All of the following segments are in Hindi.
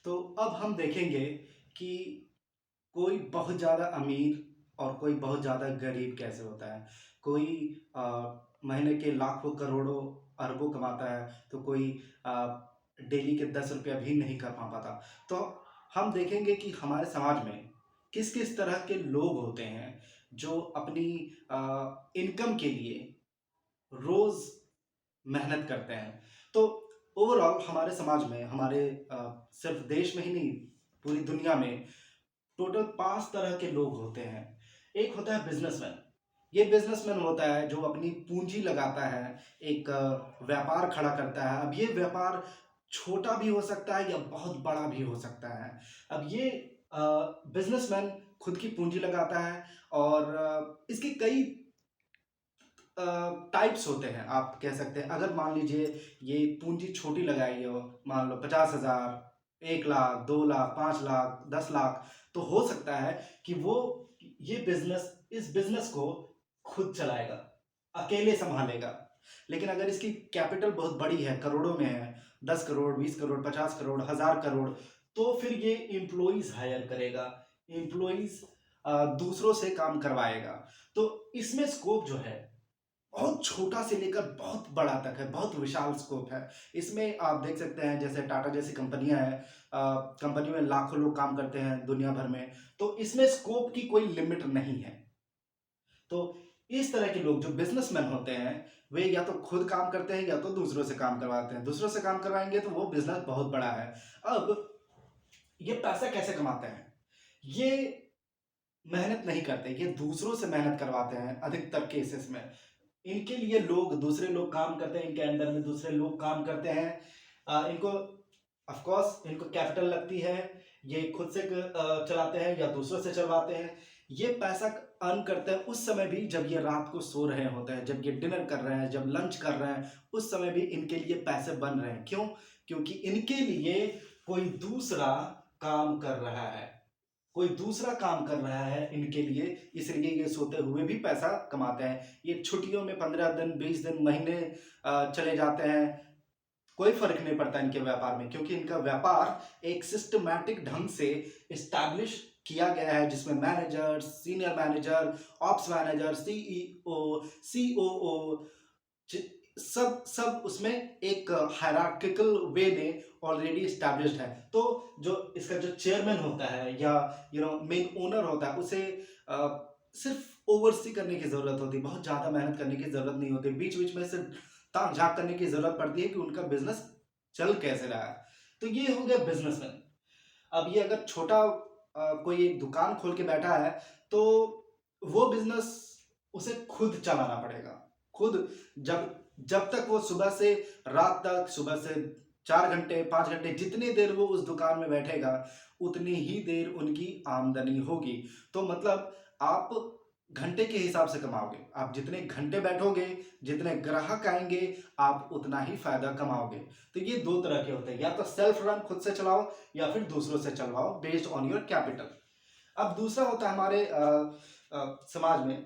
तो अब हम देखेंगे कि कोई बहुत ज़्यादा अमीर और कोई बहुत ज़्यादा गरीब कैसे होता है। कोई अ, महीने के लाखों, करोड़ों, अरबों कमाता है, तो कोई डेली के 10 रुपया भी नहीं कमा पाता। तो हम देखेंगे कि हमारे समाज में किस-किस तरह के लोग होते हैं, जो अपनी इनकम के लिए रोज़ मेहनत करते हैं। तो ओवरऑल हमारे समाज में, हमारे सिर्फ़ देश में ही नहीं, पूरी दुनिया में टोटल 5 तरह के लोग होते हैं। एक होता है बिज़नेसमैन। ये बिज़नेसमैन होता है जो अपनी पूँजी लगाता है, एक व्यापार खड़ा करता है। अब ये व्यापार छोटा भी हो सकता है या बहुत बड़ा भी हो सकता है। अब ये अ, बिज़नेसमैन खुद की पूँजी लगाता है और इसके कई अ, टाइप्स होते हैं, आप कह सकते हैं। अगर मान लीजिए ये पूँजी छोटी लगाई हो, मान लो 50,000, 1 लाख, 2 लाख, 5 लाख, 10 लाख, तो हो सकता है कि वो ये इस बिज़नेस को खुद चलाएगा, अकेले सँभालेगा। लेकिन अगर इसकी कैपिटल बहुत बड़ी है, करोड़ों में है, 10 करोड़, 20 करोड़, 50 करोड़, 1000 करोड़, तो फिर ये एम्प्लॉइज़ हायर करेगा। एम्प्लॉइज़ दूसरों से काम करवाएगा। तो इसमें स्कोप जो है बहुत छोटा से लेकर बहुत बड़ा तक है, बहुत विशाल स्कोप है। इसमें आप देख सकते हैं जैसे टाटा जैसी कंपनियाँ हैं, कंपनी में लाखों लोग काम करते हैं दुनिया भर में, तो इसमें स्कोप की कोई लिमिट नहीं है। तो इस तरह के लोग जो बिज़नेसमैन होते हैं, वे या तो खुद काम करते हैं या तो दूसरों से काम करवाते हैं। दूसरों से काम करवाएँगे तो वो बिज़नेस बहुत बड़ा है। अब ये पैसा कैसे कमाते हैं? ये मेहनत नहीं करते, ये दूसरों से मेहनत करवाते हैं अधिकतर केसेस में। इनके लिए दूसरे लोग काम करते हैं, इनके अंडर में दूसरे लोग काम करते हैं। इनको ऑफ कोर्स इनको कैपिटल लगती है, ये खुद से चलाते हैं या दूसरों से चलवाते हैं। ये पैसा अर्न करते हैं उस समय भी जब ये रात को सो रहे होते हैं, जब ये डिनर कर रहे हैं, जब लंच कर रहे हैं, उस समय भी इनके लिए पैसे बन रहे हैं। क्यों? क्योंकि इनके लिए कोई दूसरा काम कर रहा है। कोई दूसरा काम कर रहा है इनके लिए, इसलिए ये सोते हुए भी पैसा कमाते हैं। ये छुट्टियों में 15 दिन, 20 दिन, महीने चले जाते हैं, कोई फ़र्क नहीं पड़ता इनके व्यापार में, क्योंकि इनका व्यापार एक सिस्टमैटिक ढंग से एस्टैब्लिश किया गया है, जिसमें manager, senior manager, ops manager, CEO, COO, ज सब सब उसमें एक हायरार्किकल वे में ऑलरेडी एस्टैब्लिश्ड है। तो जो इसका जो चेयरमैन होता है या मेन ओनर होता है, उसे सिर्फ़ ओवरसी करने की ज़रूरत होती है, बहुत ज़्यादा मेहनत करने की ज़रूरत नहीं होती। बीच-बीच में सिर्फ़ ताक-झाँक करने की ज़रूरत पड़ती है कि उनका बिज़नेस चल कैसे रहा है। तो ये हो गया बिज़नेसमैन। अब ये अगर छोटा कोई एक दुकान खोल के बैठा है, तो वो बिज़नेस उसे खुद चलाना पड़ेगा। खुद जब जब तक वो सुबह से रात तक, सुबह से 4 घंटे, 5 घंटे, जितनी देर वो उस दुकान में बैठेगा, उतनी ही देर उनकी आमदनी होगी। तो मतलब आप घंटे के हिसाब से कमाओगे। आप जितने घंटे बैठोगे, जितने ग्राहक आएँगे, आप उतना ही फ़ायदा कमाओगे। तो ये 2 तरह के होते हैं, या तो सेल्फ रन खुद से चलाओ या फिर दूसरों से चलवाओ बेस्ड ऑन योर कैपिटल। अब दूसरा होता है हमारे समाज में।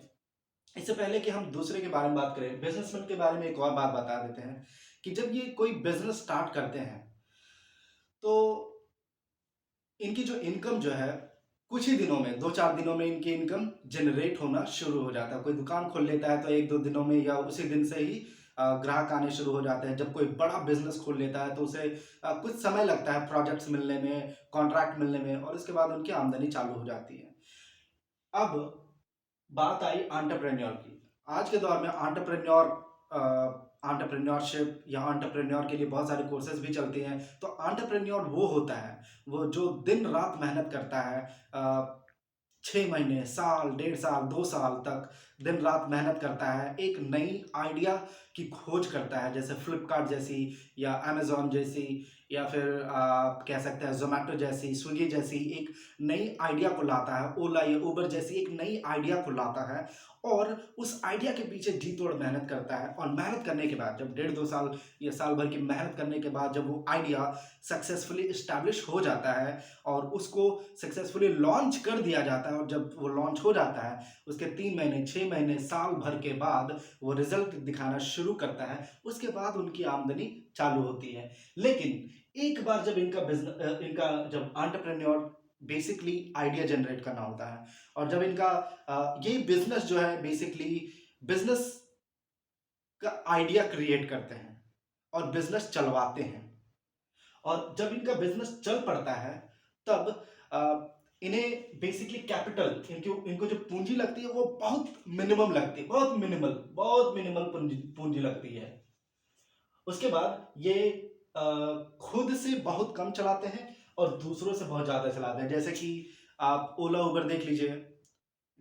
इससे पहले कि हम दूसरे के बारे में बात करें, बिज़नेसमैन के बारे में एक और बात बता देते हैं कि जब ये कोई बिज़नेस स्टार्ट करते हैं, तो इनकी जो इनकम जो है, कुछ ही दिनों में, 2-4 दिनों में इनकी इनकम जनरेट होना शुरू हो जाता है। कोई दुकान खोल लेता है तो 1-2 दिनों में या उसी दिन से ही ग्राहक आने शुरू हो जाते हैं। जब कोई बड़ा बिज़नेस खोल लेता है तो उसे कुछ समय लगता है प्रोजेक्ट्स मिलने में, कॉन्ट्रैक्ट मिलने में, और उसके बाद उनकी आमदनी चालू हो जाती है। अब बात आई एंटरप्रेन्योर की। आज के दौर में एंटरप्रेन्योरशिप या एंटरप्रेन्योर के लिए बहुत सारे कोर्सेज़ भी चलती हैं। तो एंटरप्रेन्योर वो होता है, वो जो दिन-रात मेहनत करता है, 6 महीने, साल, डेढ़ साल, 2 साल तक दिन-रात मेहनत करता है, एक नई आइडिया की खोज करता है, जैसे फ्लिपकार्ट जैसी या अमेज़न जैसी, या फिर आप कह सकते हैं ज़ोमैटो जैसी, स्विगी जैसी एक नई आइडिया को लाता है, ओला या उबर जैसी एक नई आइडिया को लाता है और उस आइडिया के पीछे जी तोड़ मेहनत करता है, और मेहनत करने के बाद जब डेढ़ 2 साल या साल भर की मेहनत करने के बाद जब वो आइडिया सक्सेसफुली एस्टैब्लिश हो जाता है और उसको सक्सेसफुली लॉन्च कर दिया जाता है, और जब वो लॉन्च हो जाता है, उसके 3 महीने, 6 महीने, साल भर के बाद वो रिज़ल्ट दिखाना शुरू करता है, उसके बाद उनकी आमदनी चालू होती है। लेकिन एक बार जब इनका जब एंटरप्रेन्योर बेसिकली आइडिया जनरेट करना होता है, और जब इनका ये बिजनेस जो है बेसिकली बिजनेस का आइडिया क्रिएट करते हैं और बिजनेस चलवाते हैं, और जब इनका बिजनेस चल पड़ता है तब इन्हें बेसिकली कैपिटल, इनको इनको जो पूंजी लगती है वो बहुत मिनिमम लगती है, बहुत मिनिमल पूंजी पूंजी लगती है। उसके बाद ये खुद से बहुत कम चलाते हैं और दूसरों से बहुत ज्यादा चलाते हैं। जैसे कि आप ओला उबर देख लीजिए,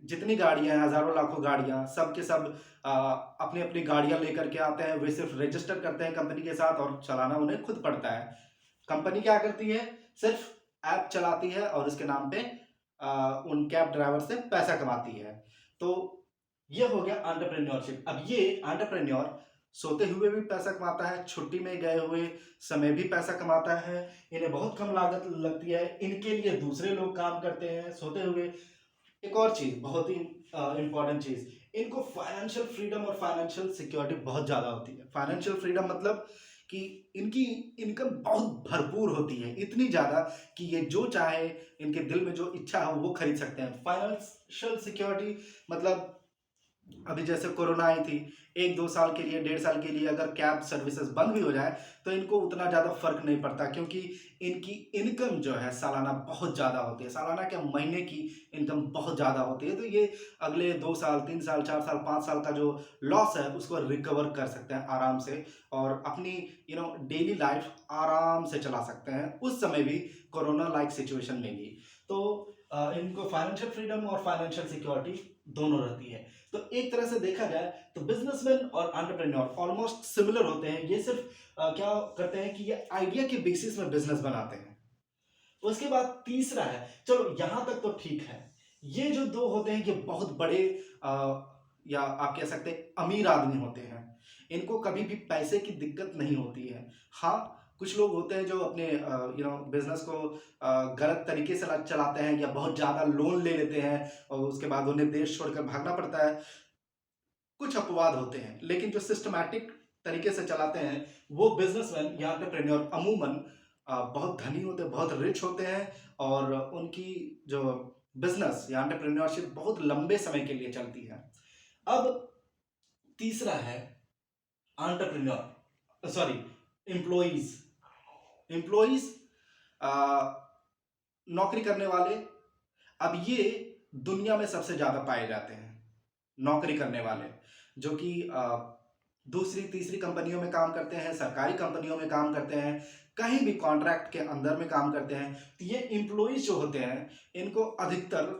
जितनी गाड़ियां हैं, हजारों लाखों गाड़ियां, सब के सब अपनी अपनी गाड़ियां लेकर के आते हैं, वे सिर्फ रजिस्टर करते हैं कंपनी के साथ और चलाना उन्हें खुद पड़ता है। कंपनी क्या करती है, सिर्फ ऐप चलाती है और उसके नाम पे उन कैब ड्राइवर से पैसा कमाती है। तो ये हो गया एंटरप्रेन्योरशिप। अब ये एंटरप्रेन्योर सोते हुए भी पैसा कमाता है, छुट्टी में गए हुए समय भी पैसा कमाता है, इन्हें बहुत कम लागत लगती है, इनके लिए दूसरे लोग काम करते हैं सोते हुए। एक और चीज, बहुत ही इंपॉर्टेंट चीज, इनको फाइनेंशियल फ्रीडम और फाइनेंशियल सिक्योरिटी बहुत ज्यादा होती है। फाइनेंशियल फ्रीडम मतलब कि इनकी इनकम बहुत भरपूर होती है, इतनी ज्यादा कि ये जो चाहे, इनके दिल में जो इच्छा हो वो खरीद सकते हैं। फाइनेंशियल सिक्योरिटी मतलब अभी जैसे कोरोना आई थी, 1-2 साल के लिए, 1.5 साल के लिए अगर कैब सर्विसेज बंद भी हो जाए तो इनको उतना ज़्यादा फर्क नहीं पड़ता, क्योंकि इनकी इनकम जो है सालाना बहुत ज़्यादा होती है, सालाना क्या महीने की इनकम बहुत ज़्यादा होती है। तो ये अगले 2 साल, 3 साल, 4 साल, 5 साल का जो लॉस है उसको रिकवर कर सकते हैं आराम से, और अपनी डेली लाइफ आराम से चला सकते हैं, उस समय भी कोरोना लाइक सिचुएशन में भी। तो इनको फाइनेंशियल फ्रीडम और फाइनेंशियल सिक्योरिटी दोनों रहती है। तो एक तरह से देखा जाए तो बिजनेसमैन और एंटरप्रेन्योर ऑलमोस्ट सिमिलर होते हैं। ये सिर्फ क्या करते हैं कि ये आइडिया के बेसिस में बिजनेस बनाते हैं। उसके बाद तीसरा है, चलो यहां तक तो ठीक है, ये जो दो होते हैं ये बहुत बड़े या आप कह सकते हैं अमीर आदमी होते हैं, इनको कभी भी पैसे की दिक्कत नहीं होती है। हाँ, कुछ लोग होते हैं जो अपने बिजनेस को गलत तरीके से चलाते हैं या बहुत ज्यादा लोन ले लेते हैं और उसके बाद उन्हें देश छोड़कर भागना पड़ता है। कुछ अपवाद होते हैं, लेकिन जो सिस्टमैटिक तरीके से चलाते हैं वो बिजनेसमैन या एंटरप्रेन्योर अमूमन बहुत धनी होते हैं, बहुत रिच होते हैं, और उनकी जो बिजनेस या एंटरप्रेन्योरशिप बहुत लंबे समय के लिए चलती है। अब तीसरा है एंटरप्रेन्योर, सॉरी, एम्प्लॉइज। एम्प्लॉइज नौकरी करने वाले, अब ये दुनिया में सबसे ज्यादा पाए जाते हैं नौकरी करने वाले, जो कि दूसरी तीसरी कंपनियों में काम करते हैं, सरकारी कंपनियों में काम करते हैं, कहीं भी कॉन्ट्रैक्ट के अंदर में काम करते हैं। तो ये एम्प्लॉइज जो होते हैं इनको अधिकतर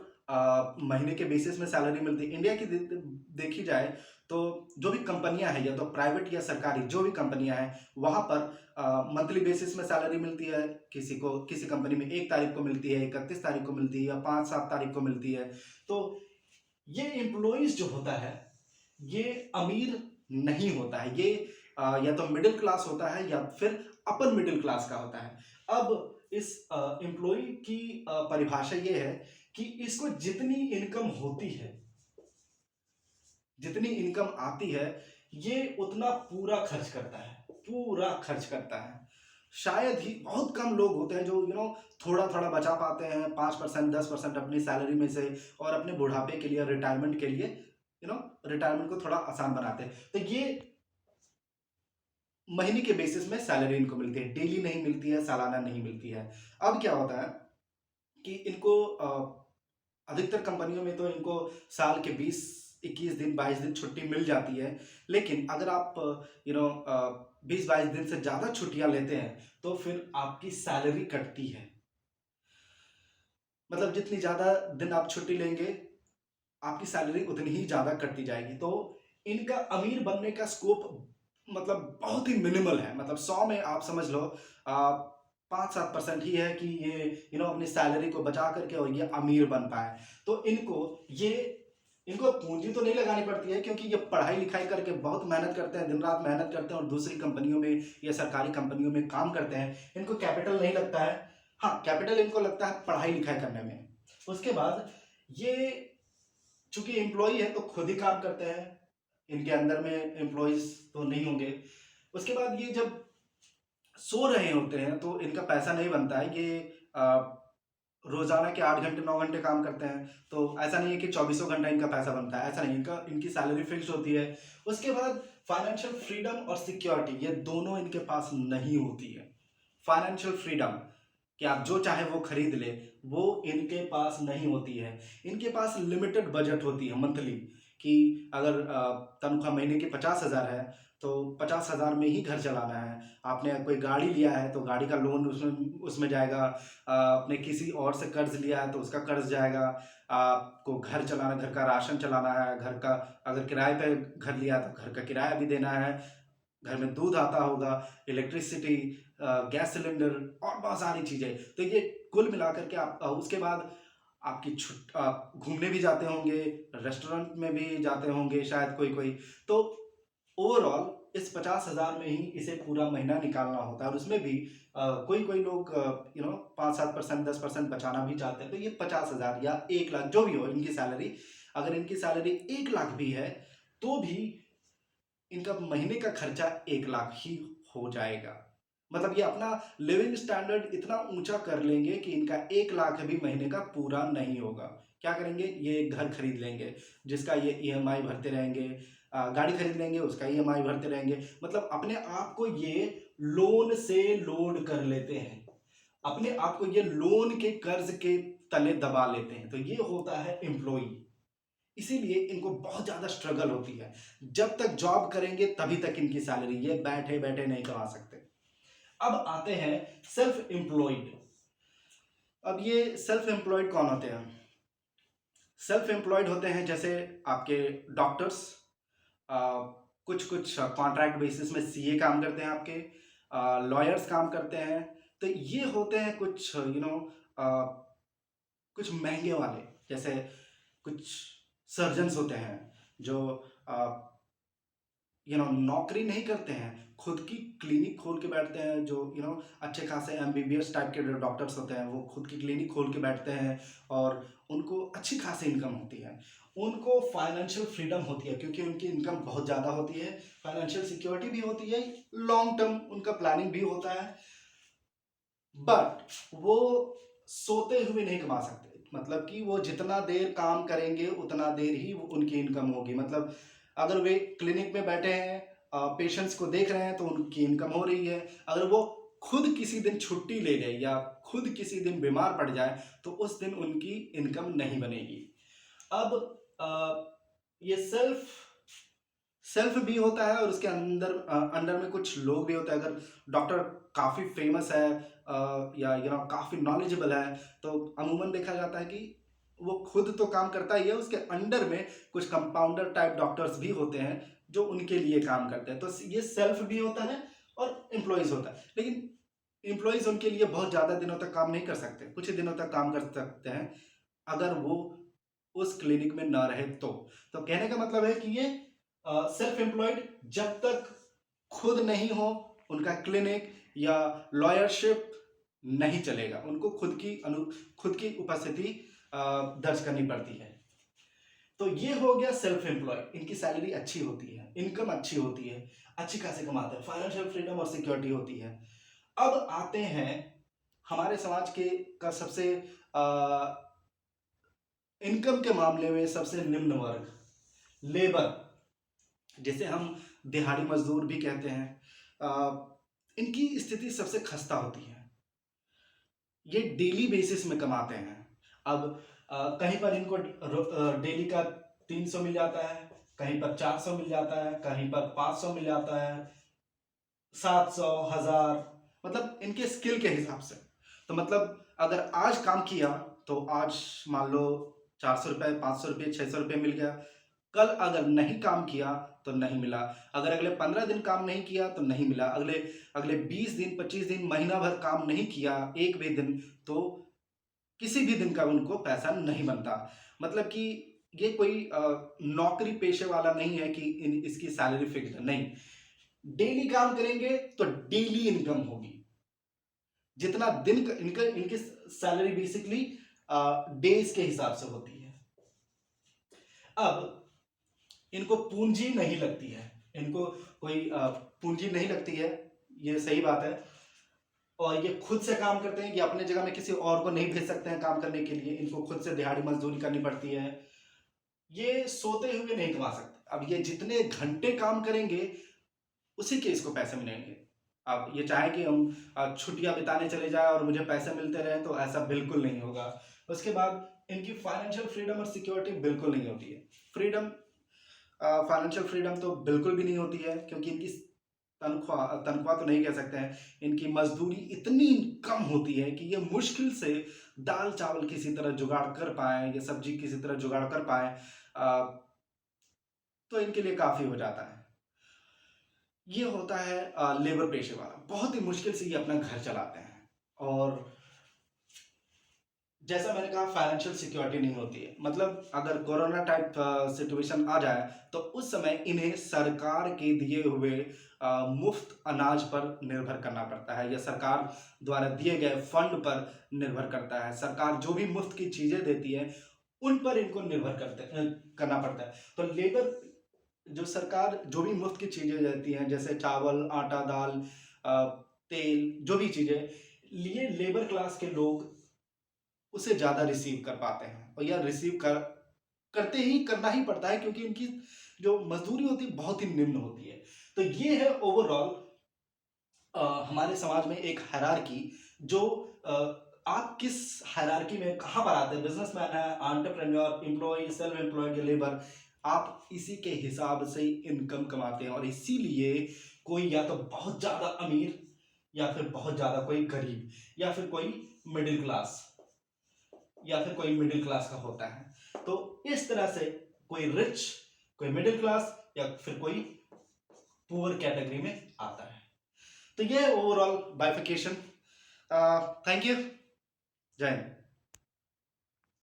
महीने के बेसिस में सैलरी मिलती है। इंडिया की देखी जाए तो जो भी कंपनियां हैं, या तो प्राइवेट या सरकारी, जो भी कंपनियां हैं वहां पर मंथली बेसिस में सैलरी मिलती है। किसी को, किसी कंपनी में 1 तारीख को मिलती है, 31 तारीख को मिलती है, या 5-7 तारीख को मिलती है। तो ये एम्प्लॉइज जो होता है ये अमीर नहीं होता है, ये या तो मिडिल क्लास होता है या फिर अपर मिडिल क्लास का होता है। अब इस एम्प्लॉय की परिभाषा ये है कि इसको जितनी इनकम होती है, जितनी इनकम आती है, ये उतना पूरा खर्च करता है, पूरा खर्च करता है। शायद ही बहुत कम लोग होते हैं जो थोड़ा थोड़ा बचा पाते हैं, 5%, 10% अपनी सैलरी में से, और अपने बुढ़ापे के लिए, रिटायरमेंट के लिए रिटायरमेंट को थोड़ा आसान बनाते हैं। तो ये महीने के बेसिस में सैलरी इनको मिलती है, डेली नहीं मिलती है, सालाना नहीं मिलती है। अब क्या होता है कि इनको अधिकतर कंपनियों में तो इनको साल के 20-21 दिन, 22 दिन छुट्टी मिल जाती है। लेकिन अगर आप 20-22 दिन से ज्यादा छुट्टियां लेते हैं तो फिर आपकी सैलरी कटती है। मतलब जितनी ज्यादा दिन आप छुट्टी लेंगे आपकी सैलरी उतनी ही ज्यादा कटती जाएगी। तो इनका अमीर बनने का स्कोप मतलब बहुत ही मिनिमल है। मतलब 100 में आप समझ लो 5-7% ही है कि ये अपनी सैलरी को बचा करके और ये अमीर बन पाए। तो इनको पूंजी तो नहीं लगानी पड़ती है, क्योंकि ये पढ़ाई लिखाई करके बहुत मेहनत करते हैं, दिन रात मेहनत करते हैं और दूसरी कंपनियों में या सरकारी कंपनियों में काम करते हैं। इनको कैपिटल नहीं लगता है। हाँ, कैपिटल इनको लगता है पढ़ाई लिखाई करने में। उसके बाद ये चूंकि एम्प्लॉय है तो खुद ही काम करते हैं, इनके अंदर में एम्प्लॉयज तो नहीं होंगे। उसके बाद ये जब सो रहे होते हैं तो इनका पैसा नहीं बनता है। ये अ, रोजाना के 8 घंटे 9 घंटे काम करते हैं, तो ऐसा नहीं है कि चौबीसों घंटा इनका पैसा बनता है, ऐसा नहीं। इनकी सैलरी फिक्स होती है। उसके बाद फाइनेंशियल फ्रीडम और सिक्योरिटी, ये दोनों इनके पास नहीं होती है। फाइनेंशियल फ्रीडम कि आप जो चाहे वो खरीद ले, वो इनके पास नहीं होती है। इनके पास लिमिटेड बजट होती है मंथली, कि अगर तनख्वाह महीने की 50,000 है तो 50,000 में ही घर चलाना है। आपने कोई गाड़ी लिया है तो गाड़ी का लोन उसमें उसमें जाएगा। आपने किसी और से कर्ज लिया है तो उसका कर्ज जाएगा। आपको घर चलाना, घर का राशन चलाना है, घर का अगर किराए पे घर लिया तो घर का किराया भी देना है, घर में दूध आता होगा, इलेक्ट्रिसिटी, गैस सिलेंडर और बहुत सारी चीज़ें। तो ये कुल मिलाकर के आप उसके बाद आपकी आप घूमने भी जाते होंगे, रेस्टोरेंट में भी जाते होंगे शायद कोई कोई। तो ओवरऑल इस 50,000 में ही इसे पूरा महीना निकालना होता है, और उसमें भी कोई कोई लोग 5-7%, 10% बचाना भी चाहते हैं। तो ये 50,000 या 1 लाख जो भी हो इनकी सैलरी, अगर इनकी सैलरी 1 लाख भी है तो भी इनका महीने का खर्चा 1 लाख ही हो जाएगा। मतलब ये अपना लिविंग स्टैंडर्ड इतना ऊंचा कर लेंगे कि इनका 1 लाख भी महीने का पूरा नहीं होगा। क्या करेंगे, ये घर खरीद लेंगे जिसका ये ईएमआई भरते रहेंगे, गाड़ी खरीद लेंगे उसका ईएमआई भरते रहेंगे। मतलब अपने आप को ये लोन से लोड कर लेते हैं, अपने आप को ये लोन के कर्ज के तले दबा लेते हैं। तो ये होता है एम्प्लॉई। इसीलिए इनको बहुत ज्यादा स्ट्रगल होती है। जब तक जॉब करेंगे तभी तक इनकी सैलरी, ये बैठे बैठे नहीं कमा सकते। अब आते हैं सेल्फ एम्प्लॉयड। अब ये सेल्फ एम्प्लॉयड कौन होते हैं? सेल्फ एम्प्लॉयड होते हैं जैसे आपके डॉक्टर्स, कुछ कुछ कॉन्ट्रैक्ट बेसिस में सीए काम करते हैं, आपके लॉयर्स काम करते हैं। तो ये होते हैं कुछ कुछ महंगे वाले, जैसे कुछ सर्जन्स होते हैं जो नौकरी नहीं करते हैं, खुद की क्लिनिक खोल के बैठते हैं। जो अच्छे खासे एमबीबीएस टाइप के जो डॉक्टर्स होते हैं वो खुद की क्लिनिक खोल के बैठते हैं, और उनको अच्छी खासी इनकम होती है। उनको फाइनेंशियल फ्रीडम होती है क्योंकि उनकी इनकम बहुत ज़्यादा होती है, फाइनेंशियल सिक्योरिटी भी होती है, लॉन्ग टर्म उनका प्लानिंग भी होता है। बट वो सोते हुए नहीं कमा सकते। मतलब कि वो जितना देर काम करेंगे उतना देर ही उनकी इनकम होगी। मतलब अगर वे क्लिनिक में बैठे हैं, पेशेंट्स को देख रहे हैं, तो उनकी इनकम हो रही है। अगर वो खुद किसी दिन छुट्टी ले ले या खुद किसी दिन बीमार पड़ जाए तो उस दिन उनकी इनकम नहीं बनेगी। अब ये सेल्फ सेल्फ भी होता है, और उसके अंदर अंडर में कुछ लोग भी होते हैं। अगर डॉक्टर काफ़ी फेमस है या काफ़ी नॉलेजेबल है, तो अमूमन देखा जाता है कि वो खुद तो काम करता ही है, उसके अंडर में कुछ कंपाउंडर टाइप डॉक्टर्स भी होते हैं जो उनके लिए काम करते हैं। तो ये सेल्फ भी होता है और एम्प्लॉयज़ होता है। लेकिन एम्प्लॉयज़ उनके लिए बहुत ज़्यादा दिनों तक काम नहीं कर सकते, कुछ ही दिनों तक काम कर सकते हैं अगर वो उस क्लिनिक में ना रहे तो कहने का मतलब है कि ये सेल्फ एम्प्लॉयड जब तक खुद नहीं हो उनका क्लिनिक या लॉयरशिप नहीं चलेगा, उनको खुद की उपस्थिति दर्ज करनी पड़ती है। तो ये हो गया सेल्फ एम्प्लॉयड। इनकी सैलरी अच्छी होती है, इनकम अच्छी होती है, अच्छी खासी कमाते हैं, फाइनेंशियल फ्रीडम और सिक्योरिटी होती है। अब आते हैं हमारे समाज के का सबसे इनकम के मामले में सबसे निम्न वर्ग, लेबर, जिसे हम दिहाड़ी मजदूर भी कहते हैं। इनकी स्थिति सबसे खस्ता होती है। ये डेली बेसिस में कमाते हैं। अब कहीं पर इनको डेली का 300 मिल जाता है, कहीं पर 400 मिल जाता है, कहीं पर 500 मिल जाता है, 700, 1000, मतलब इनके स्किल के हिसाब से। तो मतलब अगर आज काम किया तो आज मान लो 400 रुपये, 500 रुपये, 600 रुपये मिल गया। कल अगर नहीं काम किया तो नहीं मिला। अगर अगले 15 दिन काम नहीं किया तो नहीं मिला। अगले अगले 20 दिन, 25 दिन, महीना भर काम नहीं किया एक भी दिन, तो किसी भी दिन का उनको पैसा नहीं बनता। मतलब कि ये कोई नौकरी पेशे वाला नहीं है कि इसकी सैलरी फिक्स है, नहीं। डेली काम करेंगे तो डेली इनकम होगी। जितना दिन का इनका इनकी सैलरी बेसिकली डेज के हिसाब से होती है। अब इनको पूंजी नहीं लगती है, इनको कोई पूंजी नहीं लगती है, ये सही बात है। और ये खुद से काम करते हैं, ये अपने जगह में किसी और को नहीं भेज सकते हैं काम करने के लिए, इनको खुद से दिहाड़ी मजदूरी करनी पड़ती है। ये सोते हुए नहीं कमा सकते। अब ये जितने घंटे काम करेंगे उसी के इसको पैसे मिलेंगे। अब ये चाहे कि हम छुट्टियाँ बिताने चले जाएँ और मुझे पैसे मिलते रहें, तो ऐसा बिल्कुल नहीं होगा। उसके बाद इनकी फाइनेंशियल फ्रीडम और सिक्योरिटी बिल्कुल नहीं होती है। फ्रीडम फाइनेंशियल फ्रीडम तो बिल्कुल भी नहीं होती है, क्योंकि इनकी तनख्वाह तनख्वाह तो नहीं कह सकते हैं, इनकी मजदूरी इतनी कम होती है कि ये मुश्किल से दाल चावल किसी तरह जुगाड़ कर पाए या सब्जी किसी तरह जुगाड़ कर पाए, तो इनके लिए काफ़ी हो जाता है। ये होता है लेबर पेशे वाला, बहुत ही मुश्किल से ये अपना घर चलाते हैं। और जैसा मैंने कहा, फाइनेंशियल सिक्योरिटी नहीं होती है। मतलब अगर कोरोना टाइप सिचुएशन आ जाए तो उस समय इन्हें सरकार के दिए हुए मुफ्त अनाज पर निर्भर करना पड़ता है, या सरकार द्वारा दिए गए फंड पर निर्भर करता है। सरकार जो भी मुफ्त की चीजें देती है उन पर इनको निर्भर करना पड़ता है। तो लेबर, जो सरकार जो भी मुफ्त की चीजें देती हैं, जैसे चावल, आटा, दाल, अ, तेल, जो भी चीजें, लिए लेबर क्लास के लोग उसे ज़्यादा रिसीव कर पाते हैं, और यह रिसीव करते ही करना ही पड़ता है, क्योंकि इनकी जो मजदूरी होती है बहुत ही निम्न होती है। तो ये है ओवरऑल हमारे समाज में एक हायरार्की, जो अ, आप किस हायरार्की में कहाँ पर आते हैं, बिजनेसमैन है, एंटरप्रेन्योर, एम्प्लॉय, सेल्फ एम्प्लॉयड या लेबर, आप इसी के हिसाब से इनकम कमाते हैं। और इसीलिए कोई या तो बहुत ज़्यादा अमीर, या फिर बहुत ज़्यादा कोई गरीब, या फिर कोई मिडिल क्लास, या फिर कोई मिडिल क्लास का होता है। तो इस तरह से कोई रिच, कोई मिडिल क्लास, या फिर कोई पुअर कैटेगरी में आता है। तो ये ओवरऑल बाइफिकेशन। Thank you. जय हिंद।